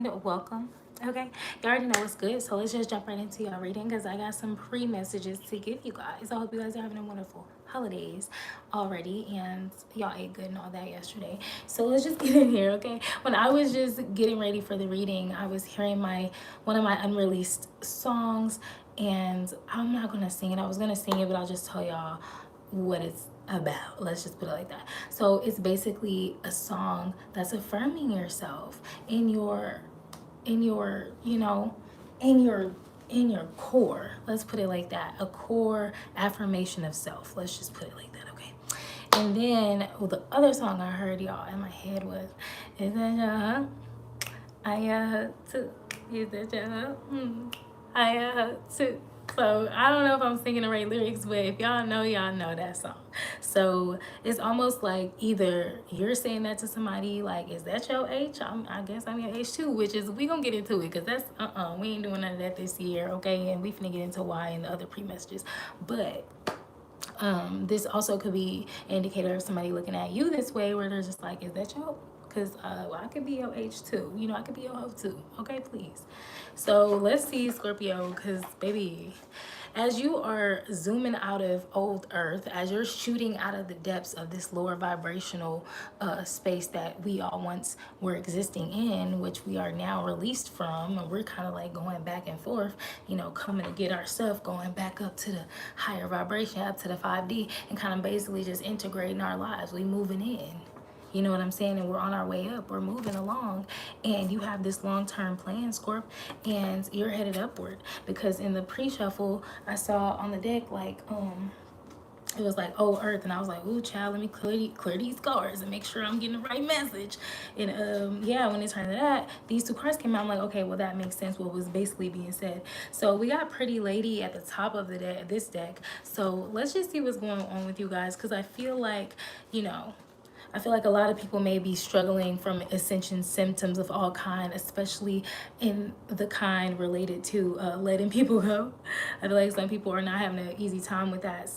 welcome. Okay, you already know what's good, so let's just jump right into y'all reading because I got some pre-messages to give you guys. I hope you guys are having a wonderful holidays already and y'all ate good and all that yesterday. So let's just get in here, okay? When I was just getting ready for the reading, I was hearing my one of my unreleased songs, and I'm not gonna sing it. I was gonna sing it, but I'll just tell y'all what it's about. Let's just put it like that. So it's basically a song that's affirming yourself in your you know, in your in your core. Let's put it like that. A core affirmation of self. Let's just put it like that, okay? And then the other song I heard y'all in my head was is that to is that to. So I don't know if I'm singing the right lyrics, but if y'all know that song. So it's almost like either you're saying that to somebody, like, is that your H? I guess I'm your H too, which is, we gonna get into it because that's, we ain't doing none of that this year, okay? And we finna get into why and the other pre-messages. But this also could be an indicator of somebody looking at you this way where they're just like, is that your, because I could be your H too, you know, I could be your hoe too, okay, please. So let's see, Scorpio, because baby, as you are zooming out of old earth, as you're shooting out of the depths of this lower vibrational space that we all once were existing in, which we are now released from, and we're kind of like going back and forth, you know, coming to get our stuff, going back up to the higher vibration, up to the 5D, and kind of basically just integrating our lives. We moving in. You know what I'm saying? And we're on our way up. We're moving along. And you have this long-term plan, Scorp, and you're headed upward. Because in the pre-shuffle, I saw on the deck, like, it was like, oh, Earth. And I was like, ooh, child, let me clear these cards and make sure I'm getting the right message. And yeah, when it turned to that, these two cards came out. I'm like, okay, well, that makes sense what was basically being said. So we got Pretty Lady at the top of the this deck. So let's just see what's going on with you guys, because I feel like, you know, I feel like a lot of people may be struggling from ascension symptoms of all kind, especially in the kind related to letting people go. I feel like some people are not having an easy time with that.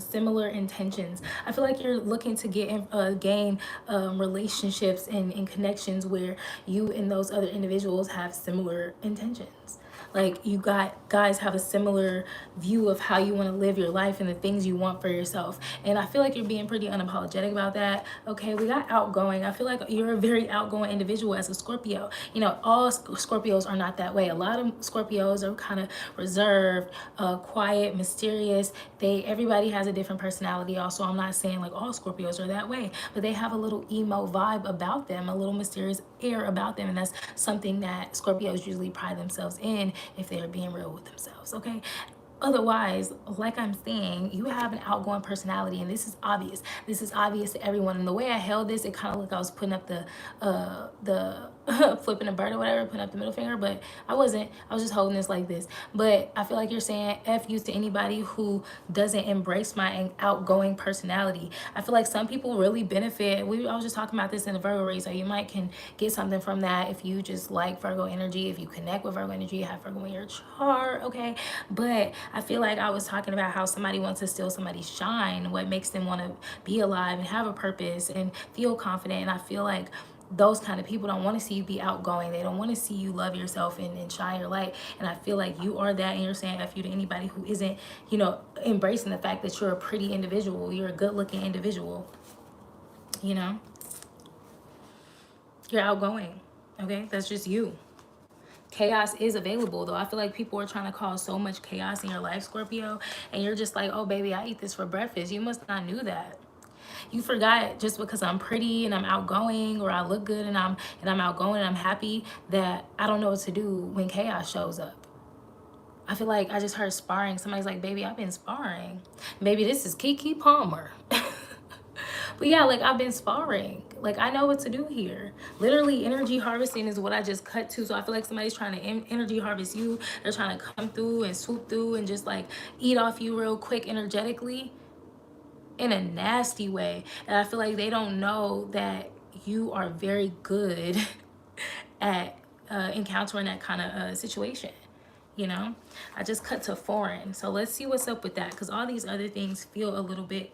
Similar intentions. I feel like you're looking to gain relationships and connections where you and those other individuals have similar intentions. Like, you guys have a similar view of how you want to live your life and the things you want for yourself. And I feel like you're being pretty unapologetic about that. Okay, we got outgoing. I feel like you're a very outgoing individual as a Scorpio. You know, all Scorpios are not that way. A lot of Scorpios are kind of reserved, quiet, mysterious. Everybody has a different personality. Also, I'm not saying like all Scorpios are that way, but they have a little emo vibe about them, a little mysterious air about them, and that's something that Scorpios usually pride themselves in if they're being real with themselves, okay? Otherwise, like I'm saying, you have an outgoing personality, and this is obvious. This is obvious to everyone. And the way I held this, it kind of looked like I was putting up the flipping a bird or whatever, putting up the middle finger, but I wasn't. I was just holding this like this. But I feel like you're saying F you to anybody who doesn't embrace my outgoing personality. I feel like some people really benefit. I was just talking about this in the Virgo race, so you might can get something from that if you just like Virgo energy, if you connect with Virgo energy, have Virgo in your chart, okay? But I feel like I was talking about how somebody wants to steal somebody's shine, what makes them want to be alive and have a purpose and feel confident. And I feel like those kind of people don't want to see you be outgoing. They don't want to see you love yourself and shine your light. And I feel like you are that, and you're saying F you to anybody who isn't, you know, embracing the fact that you're a pretty individual. You're a good looking individual. You know, you're outgoing. Okay, that's just you. Chaos is available, though. I feel like people are trying to cause so much chaos in your life, Scorpio, and you're just like, oh baby, I eat this for breakfast. You must not knew that. You forgot just because I'm pretty and I'm outgoing, or I look good and I'm outgoing and I'm happy, that I don't know what to do when chaos shows up. I feel like I just heard sparring. Somebody's like, baby, I've been sparring. Baby, this is Kiki Palmer. But yeah, like, I've been sparring. Like, I know what to do here. Literally, energy harvesting is what I just cut to. So I feel like somebody's trying to energy harvest you. They're trying to come through and swoop through and just like eat off you real quick energetically in a nasty way. And I feel like they don't know that you are very good at encountering that kind of situation. You know, I just cut to foreign. So let's see what's up with that, because all these other things feel a little bit,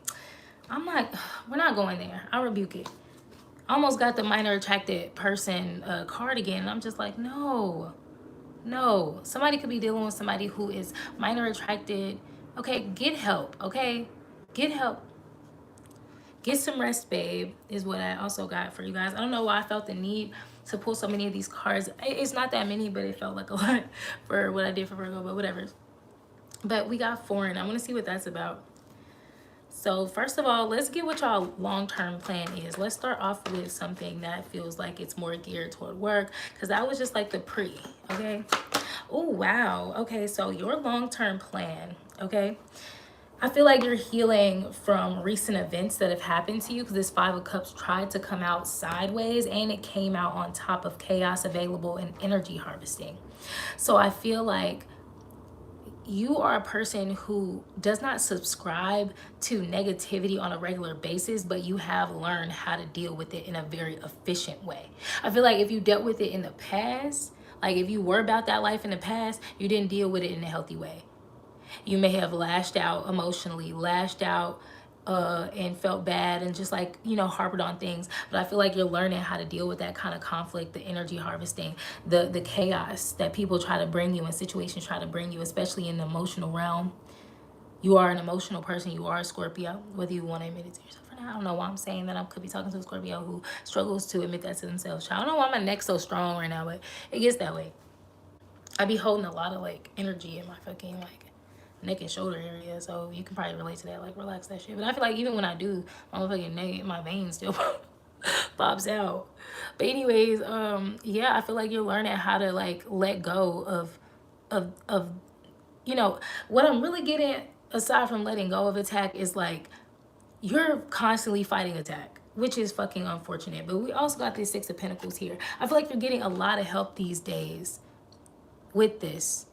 we're not going there. I rebuke it. I almost got the minor attracted person card again. And I'm just like, no, no. Somebody could be dealing with somebody who is minor attracted. Okay, get help. Okay, get help. Get some rest, babe, is what I also got for you guys. I don't know why I felt the need to pull so many of these cards. It's not that many, but it felt like a lot for what I did for Virgo, but whatever. But we got foreign. I want to see what that's about. So first of all, let's get what y'all long-term plan is. Let's start off with something that feels like it's more geared toward work, because that was just like the pre, okay? Oh, wow. Okay, so your long-term plan, okay? I feel like you're healing from recent events that have happened to you, because this Five of Cups tried to come out sideways and it came out on top of chaos available and energy harvesting. So I feel like you are a person who does not subscribe to negativity on a regular basis, but you have learned how to deal with it in a very efficient way. I feel like if you dealt with it in the past, like if you were about that life in the past, you didn't deal with it in a healthy way. You may have lashed out emotionally, lashed out and felt bad and just like, you know, harbored on things. But I feel like you're learning how to deal with that kind of conflict, the energy harvesting, the chaos that people try to bring you and situations try to bring you, especially in the emotional realm. You are an emotional person. You are a Scorpio, whether you want to admit it to yourself or not. I don't know why I'm saying that. I could be talking to a Scorpio who struggles to admit that to themselves. I don't know why my neck's so strong right now, but it gets that way. I be holding a lot of like energy in my fucking like neck and shoulder area, so you can probably relate to that. Like, relax that shit. But I feel like even when I do, my motherfucking neck, my veins still pops out. But anyways, yeah, I feel like you're learning how to like let go of you know what I'm really getting aside from letting go of attack is like you're constantly fighting attack, which is fucking unfortunate. But we also got this Six of Pentacles here. I feel like you're getting a lot of help these days with this,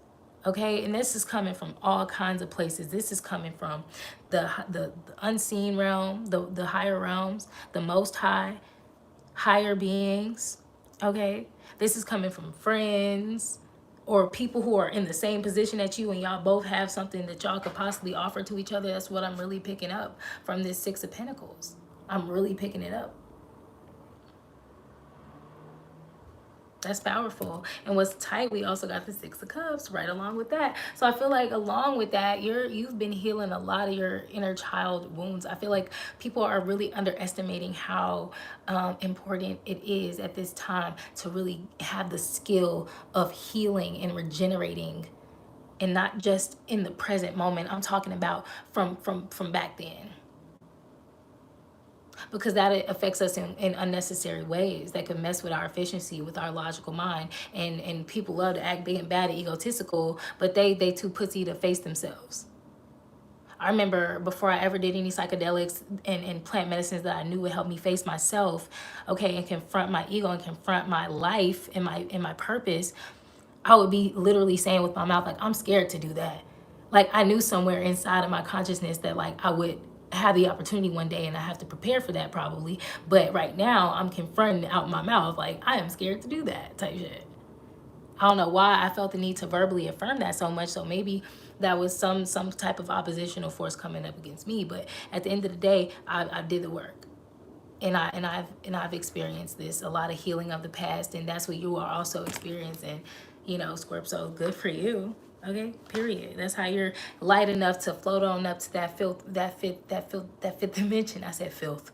okay? And this is coming from all kinds of places. This is coming from the unseen realm, the higher realms, the most high, higher beings, okay? This is coming from friends or people who are in the same position that you, and y'all both have something that y'all could possibly offer to each other. That's what I'm really picking up from this Six of Pentacles. I'm really picking it up. That's powerful. And what's tight, we also got the Six of Cups right along with that. So I feel like along with that, you've been healing a lot of your inner child wounds. I feel like people are really underestimating how important it is at this time to really have the skill of healing and regenerating, and not just in the present moment. I'm talking about from back then, because that affects us in unnecessary ways that could mess with our efficiency, with our logical mind. And people love to act big and bad and egotistical, but they too pussy to face themselves. I remember before I ever did any psychedelics and plant medicines that I knew would help me face myself, okay, and confront my ego and confront my life and my purpose, I would be literally saying with my mouth, like, I'm scared to do that. Like, I knew somewhere inside of my consciousness that like I would have the opportunity one day and I have to prepare for that probably. But right now I'm confronting out my mouth, like, I am scared to do that type shit. I don't know why I felt the need to verbally affirm that so much. So maybe that was some type of oppositional force coming up against me. But at the end of the day, I did the work. And I've experienced this, a lot of healing of the past, and that's what you are also experiencing, you know, Scorp. So good for you. Okay, period. That's how you're light enough to float on up to that fifth dimension. I said filth.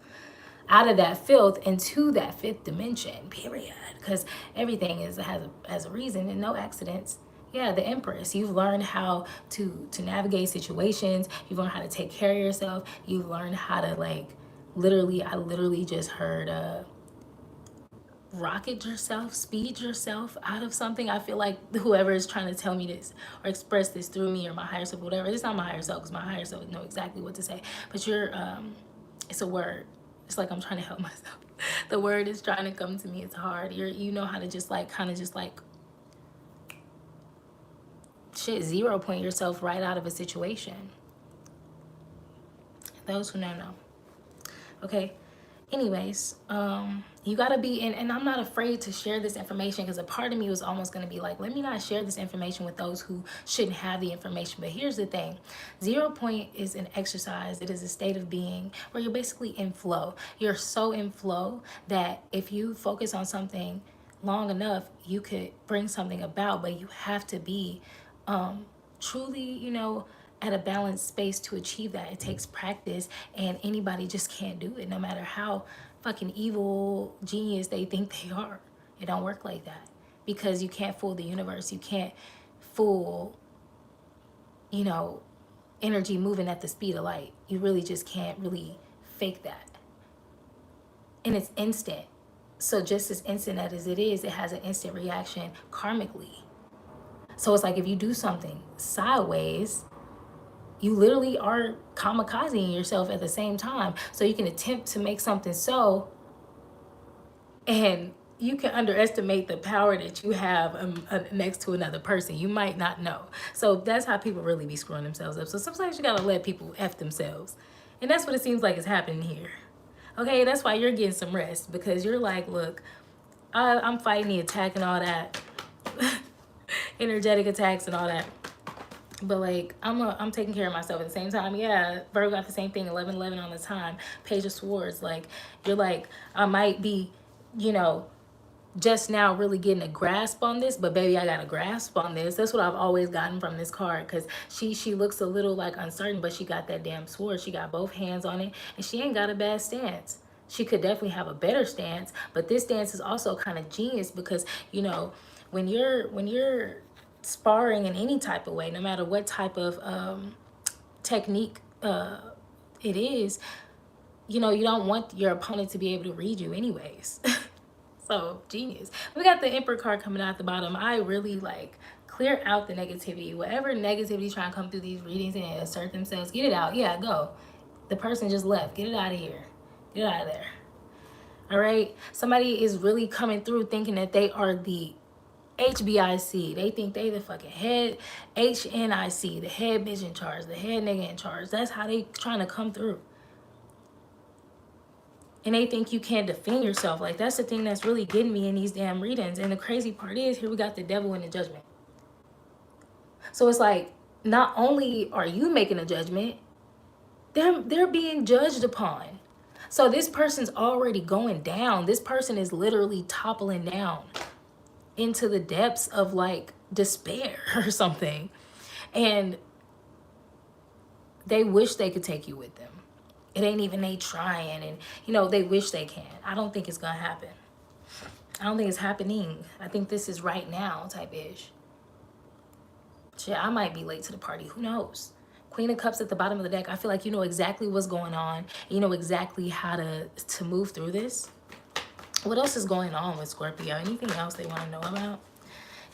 Out of that filth into that fifth dimension, period. Because everything has a reason and no accidents. Yeah, the Empress. You've learned how to navigate situations. You've learned how to take care of yourself. You've learned how to like literally, I literally just heard rocket yourself, speed yourself out of something. I feel like whoever is trying to tell me this or express this through me or my higher self, whatever, it's not my higher self, because my higher self know exactly what to say. But you're it's a word. It's like I'm trying to help myself. The word is trying to come to me. It's hard. You know how to just like kind of just like shit, 0 point yourself right out of a situation. Those who know. Okay. Anyways, you gotta be in, and I'm not afraid to share this information, because a part of me was almost gonna be like, let me not share this information with those who shouldn't have the information. But here's the thing: 0 point is an exercise. It is a state of being where you're basically in flow. You're so in flow that if you focus on something long enough, you could bring something about. But you have to be truly, at a balanced space to achieve that. It takes practice, and anybody just can't do it, no matter how fucking evil genius they think they are. It don't work like that, because you can't fool the universe. You can't fool, energy moving at the speed of light. You really just can't really fake that. And it's instant. So just as instant as it is, it has an instant reaction karmically. So it's like if you do something sideways, you literally are kamikazing yourself at the same time. So you can attempt to make something so, and you can underestimate the power that you have next to another person. You might not know. So that's how people really be screwing themselves up. So sometimes you gotta let people F themselves. And that's what it seems like is happening here. Okay, that's why you're getting some rest, because you're like, look, I'm fighting the attack and all that. Energetic attacks and all that. But like, I'm taking care of myself at the same time. Yeah, Virgo got the same thing, 11 on the time. Page of Swords. Like, you're like, I might be, just now really getting a grasp on this, but baby, I got a grasp on this. That's what I've always gotten from this card, because she looks a little like uncertain, but she got that damn sword. She got both hands on it, and she ain't got a bad stance. She could definitely have a better stance, but this stance is also kind of genius, because when you're sparring in any type of way, no matter what type of technique it is, you don't want your opponent to be able to read you anyways. So genius. We got the Emperor card coming out the bottom. I really like clear out the negativity. Whatever negativity trying to come through these readings and assert themselves, get it out. Yeah, go. The person just left. Get it out of here. Get it out of there. All right. Somebody is really coming through thinking that they are the HBIC. They think they the fucking head HNIC, the head bitch in charge, the head nigga in charge. That's how they trying to come through. And they think you can't defend yourself. Like, that's the thing that's really getting me in these damn readings. And the crazy part is, here we got the devil in the judgment. So it's like, not only are you making a judgment, they're being judged upon. So this person's already going down. This person is literally toppling down into the depths of like despair or something. And they wish they could take you with them. It ain't even they trying, and they wish they can. I don't think it's gonna happen. I don't think it's happening. I think this is right now type ish. Shit, I might be late to the party. Who knows? Queen of Cups at the bottom of the deck. I feel like you know exactly what's going on. You know exactly how to move through this. What else is going on with Scorpio? Anything else they want to know about?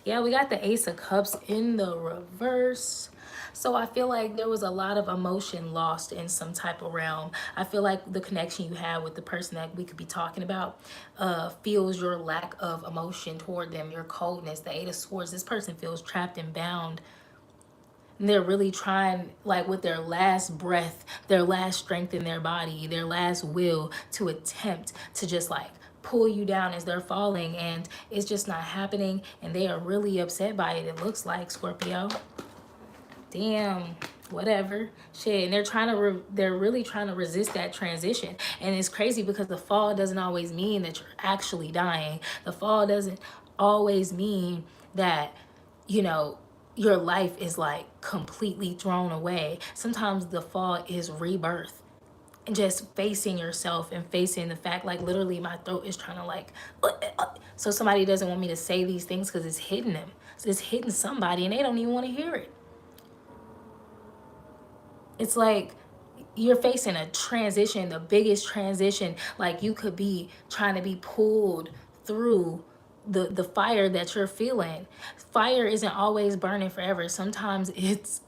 Yeah, we got the Ace of Cups in the reverse. So I feel like there was a lot of emotion lost in some type of realm. I feel like the connection you have with the person that we could be talking about feels your lack of emotion toward them, your coldness. The Eight of Swords, this person feels trapped and bound. And they're really trying, like with their last breath, their last strength in their body, their last will, to attempt to just like pull you down as they're falling, and it's just not happening, and they are really upset by it. It looks like, Scorpio. Damn, whatever. Shit, and they're really trying to resist that transition. And it's crazy because the fall doesn't always mean that you're actually dying. The fall doesn't always mean that your life is like completely thrown away. Sometimes the fall is rebirth. And just facing yourself and facing the fact, like literally my throat is trying to like, so somebody doesn't want me to say these things because it's hitting them. So it's hitting somebody and they don't even want to hear it. It's like you're facing a transition, the biggest transition. Like you could be trying to be pulled through the fire that you're feeling. Fire isn't always burning forever. Sometimes it's,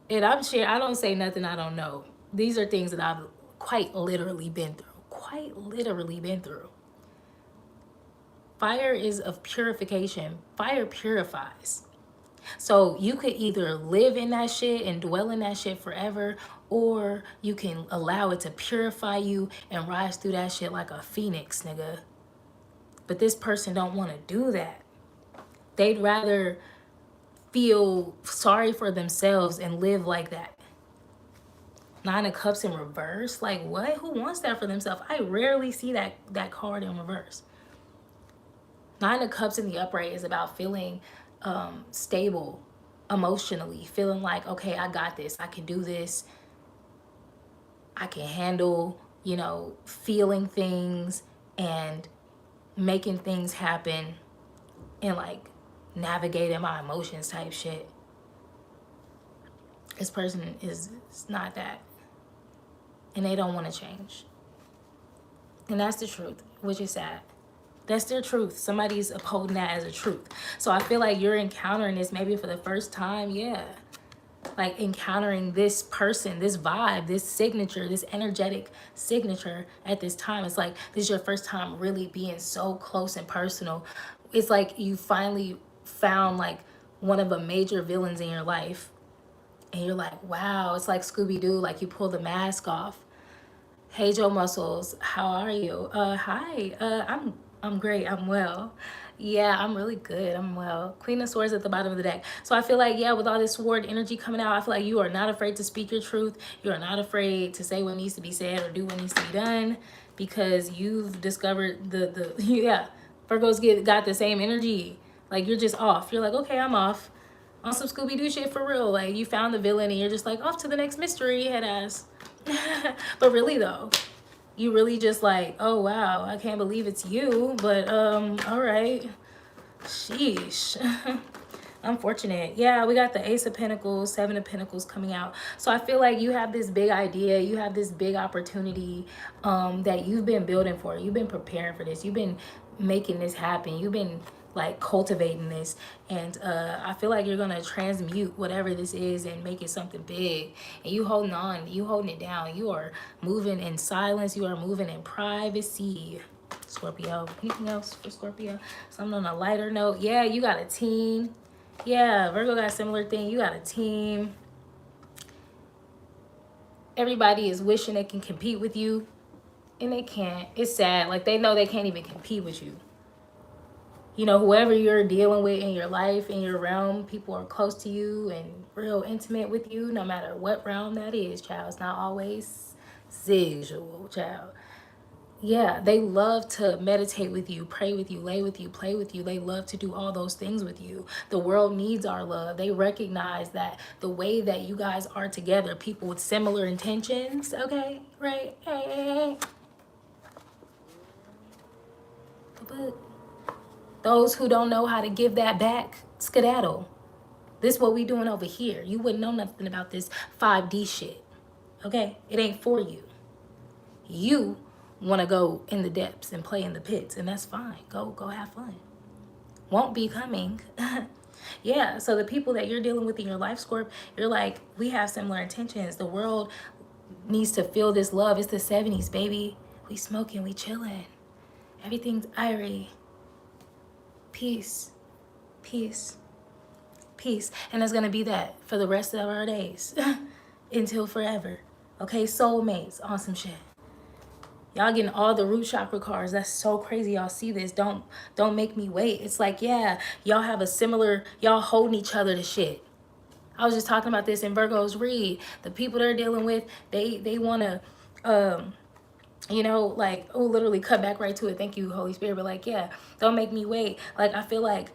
and I'm sure I don't say nothing I don't know. These are things that I've quite literally been through. Quite literally been through. Fire is of purification. Fire purifies. So you could either live in that shit and dwell in that shit forever, or you can allow it to purify you and rise through that shit like a phoenix, nigga. But this person don't want to do that. They'd rather feel sorry for themselves and live like that. Nine of Cups in reverse? Like what? Who wants that for themselves? I rarely see that card in reverse. Nine of Cups in the upright is about feeling stable emotionally, feeling like, okay, I got this, I can do this, I can handle, you know, feeling things and making things happen and like navigating my emotions type shit. This person is not that, and they don't want to change, and that's the truth, which is sad. That's their truth. Somebody's upholding that as a truth. So I feel like you're encountering this maybe for the first time. Yeah. Like encountering this person, this vibe, this signature, this energetic signature at this time. It's like this is your first time really being so close and personal. It's like you finally found like one of the major villains in your life. And you're like, wow, it's like Scooby-Doo, like you pull the mask off. Hey Joe Muscles, how are you? Hi. I'm great. I'm well. Yeah, I'm really good. I'm well. Queen of Swords at the bottom of the deck. So I feel like, yeah, with all this sword energy coming out, I feel like you are not afraid to speak your truth. You are not afraid to say what needs to be said or do what needs to be done, because you've discovered the yeah, Virgos got the same energy. Like you're just off. You're like, okay, I'm off on some Scooby-Doo shit for real. Like you found the villain and you're just like off to the next mystery, head ass. But really though, you really just like, oh wow, I can't believe it's you, but all right, sheesh. Unfortunate. Yeah, we got the Ace of Pentacles, Seven of Pentacles coming out. So I feel like you have this big idea, you have this big opportunity that you've been building for. You've been preparing for this. You've been making this happen. You've been like cultivating this, and I feel like you're gonna transmute whatever this is and make it something big. And you holding on, you holding it down. You are moving in silence. You are moving in privacy. Scorpio. Anything else for Scorpio? Something on a lighter note. Yeah, you got a team. Yeah, Virgo got a similar thing. You got a team. Everybody is wishing they can compete with you, and they can't. It's sad. Like they know they can't even compete with you. You know, whoever you're dealing with in your life, in your realm, people are close to you and real intimate with you, no matter what realm that is, child. It's not always sexual, child. Yeah, they love to meditate with you, pray with you, lay with you, play with you. They love to do all those things with you. The world needs our love. They recognize that the way that you guys are together, people with similar intentions, okay? Right? Hey. But those who don't know how to give that back, skedaddle. This is what we doing over here. You wouldn't know nothing about this 5D shit, okay? It ain't for you. You want to go in the depths and play in the pits, and that's fine. Go have fun. Won't be coming. Yeah, so the people that you're dealing with in your life, Scorp, you're like, we have similar intentions. The world needs to feel this love. It's the 70s, baby. We smoking, we chilling. Everything's irie. Peace, peace, peace. And it's going to be that for the rest of our days until forever. Okay, soulmates on some shit. Y'all getting all the root chakra cards. That's so crazy. Y'all see this. Don't make me wait. It's like, yeah, y'all have a similar, y'all holding each other to shit. I was just talking about this in Virgo's read. The people they're dealing with, they want to, you know, like, oh, literally cut back right to it. Thank you, Holy Spirit. But like, yeah, don't make me wait. Like, I feel like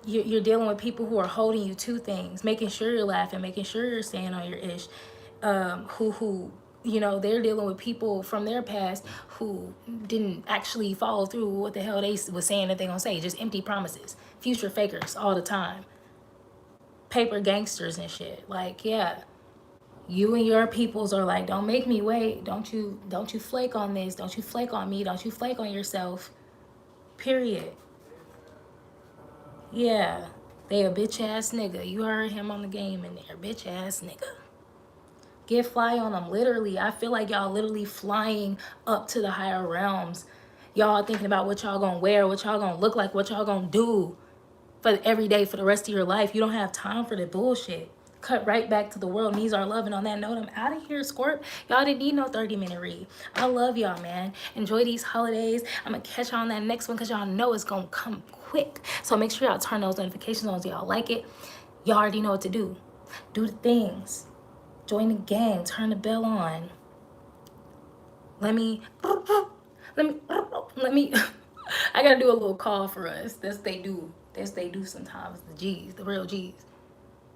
you're dealing with people who are holding you to things, making sure you're laughing, making sure you're staying on your ish, who you know, they're dealing with people from their past who didn't actually follow through what the hell they was saying that they gonna say. Just empty promises. Future fakers all the time. Paper gangsters and shit. Like, yeah. You and your peoples are like, don't make me wait. Don't you flake on this. Don't you flake on me. Don't you flake on yourself. Period. Yeah. They a bitch ass nigga. You heard him on the game in there. Bitch ass nigga. Get fly on them, literally. I feel like y'all literally flying up to the higher realms. Y'all thinking about what y'all gonna wear, what y'all gonna look like, what y'all gonna do. for every day for the rest of your life. You don't have time for the bullshit. Cut right back to the world needs our love. And on that note, I'm out of here, Scorp. Y'all didn't need no 30-minute read. I love y'all, man. Enjoy these holidays. I'm going to catch y'all on that next one because y'all know it's going to come quick. So make sure y'all turn those notifications on so y'all like it. Y'all already know what to do. Do the things. Join the gang. Turn the bell on. Let me, I got to do a little call for us. That's they do. That's they do sometimes. The G's, the real G's.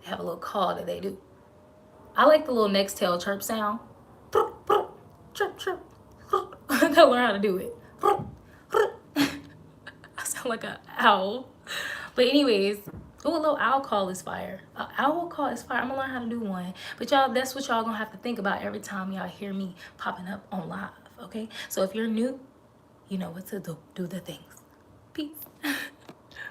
They have a little call that they do. I like the little next tail chirp sound. Chirp, chirp. I gotta learn how to do it. I sound like an owl. But anyways, oh, a little owl call is fire. An owl call is fire. I'm gonna learn how to do one. But y'all, that's what y'all gonna have to think about every time y'all hear me popping up on live, okay? So if you're new, you know what to do. Do the things. Peace.